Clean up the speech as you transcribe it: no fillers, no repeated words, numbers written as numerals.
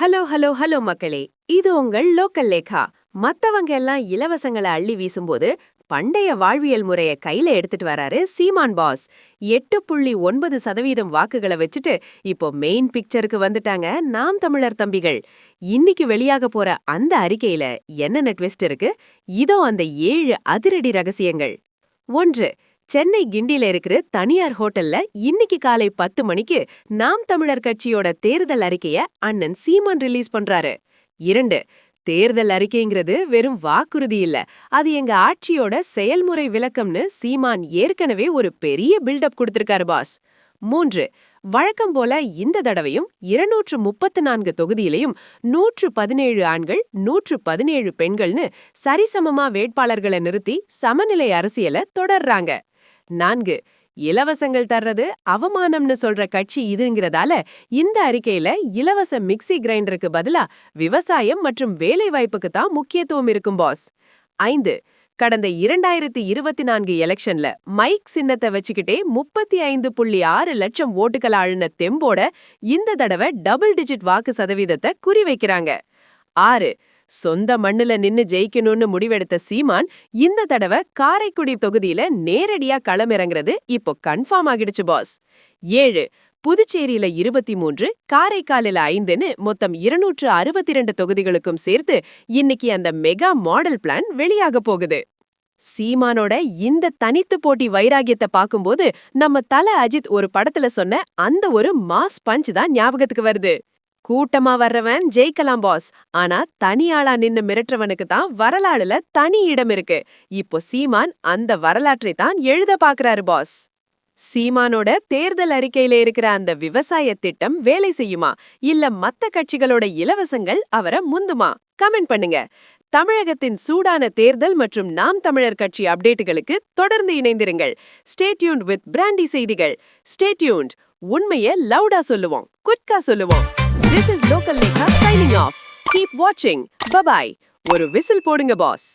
Hello hello hello மக்களே, இது உங்கள் லோக்கல் லேகா. மத்தவங்க எல்லாம் இலவசங்களை அள்ளி வீசும்போது பண்டைய வாழ்வியல் முறைய கையில எடுத்துட்டு வராரு சீமான் பாஸ். 8.9% வாக்குகளை வச்சுட்டு இப்போ மெயின் பிக்சருக்கு வந்துட்டாங்க நாம் தமிழர் தம்பிகள். இன்னைக்கு வெளியாக போற அந்த அறிக்கையில என்னென்ன ட்விஸ்ட் இருக்கு? இதோ அந்த 7 அதிரடி ரகசியங்கள். 1. சென்னை கிண்டில இருக்கிற தனியார் ஹோட்டல்ல இன்னைக்கு காலை 10 மணிக்கு நாம் தமிழர் கட்சியோட தேர்தல் அறிக்கைய அண்ணன் சீமான் ரிலீஸ் பண்றாரு. 2. தேர்தல் அறிக்கைங்கிறது வெறும் வாக்குறுதி இல்ல, அது எங்க ஆட்சியோட செயல்முறை விளக்கம்னு சீமான் ஏற்கனவே ஒரு பெரிய பில்டப் கொடுத்திருக்காரு பாஸ். 3. வழக்கம் போல இந்த தடவையும் 234 தொகுதியிலையும் 117 ஆண்கள் 117 பெண்கள்னு சரிசமமா வேட்பாளர்களை நிறுத்தி சமநிலை அரசியல தொடர்றாங்க. 4. இலவசங்கள் தர்றது அவமானம்னு சொல்ற கட்சி இதுங்கிறதால இந்த அறிக்கையில இலவச மிக்சி கிரைண்டருக்கு பதிலா விவசாயம் மற்றும் வேலைவாய்ப்புக்கு தான் முக்கியத்துவம் இருக்கும் பாஸ். 5. கடந்த 2024 எலெக்ஷன்ல மைக் சின்னத்தை வச்சுக்கிட்டே 35.6 லட்சம் ஓட்டுகள் ஆளுன தெம்போட இந்த தடவை டபுள் டிஜிட் வாக்கு சதவீதத்தை குறிவைக்கிறாங்க. 6. சொந்த மண்ணுல நின்னு ஜெயிக்கணும்னு முடிவெடுத்த சீமான் இந்த தடவை காரைக்குடி தொகுதியில நேரடியா களமிறங்குறது இப்போ கன்ஃபார்ம் ஆகிடுச்சு பாஸ். 7. புதுச்சேரியில 23, காரைக்காலில் 5ன்னு மொத்தம் 262 தொகுதிகளுக்கும் சேர்த்து இன்னைக்கு அந்த மெகா மாடல் பிளான் வெளியாக போகுது. சீமானோட இந்த தனித்து போட்டி வைராகியத்தை பார்க்கும்போது நம்ம தல அஜித் ஒரு படத்துல சொன்ன அந்த ஒரு மாஸ் பஞ்ச் தான் ஞாபகத்துக்கு வருது. கூட்டமா வர்றவன் ஜெயிக்கலாம் பாஸ், ஆனா தனியாளா நின்னு மிரட்டுறவனுக்கு தான் வரலாறுல தனி இடம் இருக்கு. இப்போ சீமான் அந்த வரலாற்றை தான் எழுத பாக்குறாரு பாஸ். சீமானோட தேர்தல் அறிக்கையில இருக்கிற அந்த விவசாய திட்டம் வேலை செய்யுமா, இல்ல மத்த கட்சிகளோட இலவசங்கள் அவரை முந்துமா? கமெண்ட் பண்ணுங்க. தமிழகத்தின் சூடான தேர்தல் மற்றும் நாம் தமிழர் கட்சி அப்டேட்டுகளுக்கு தொடர்ந்து இணைந்திருங்கள். ஸ்டே டியூன்ட் வித் பிராண்டி செய்திகள். Stay tuned. உண்மையை லவுடா சொல்லுவோம், குட்கா சொல்லுவோம். This is Local Lekha signing off. Keep watching. Bye bye. ஒரு விசில் போடுங்க பாஸ்.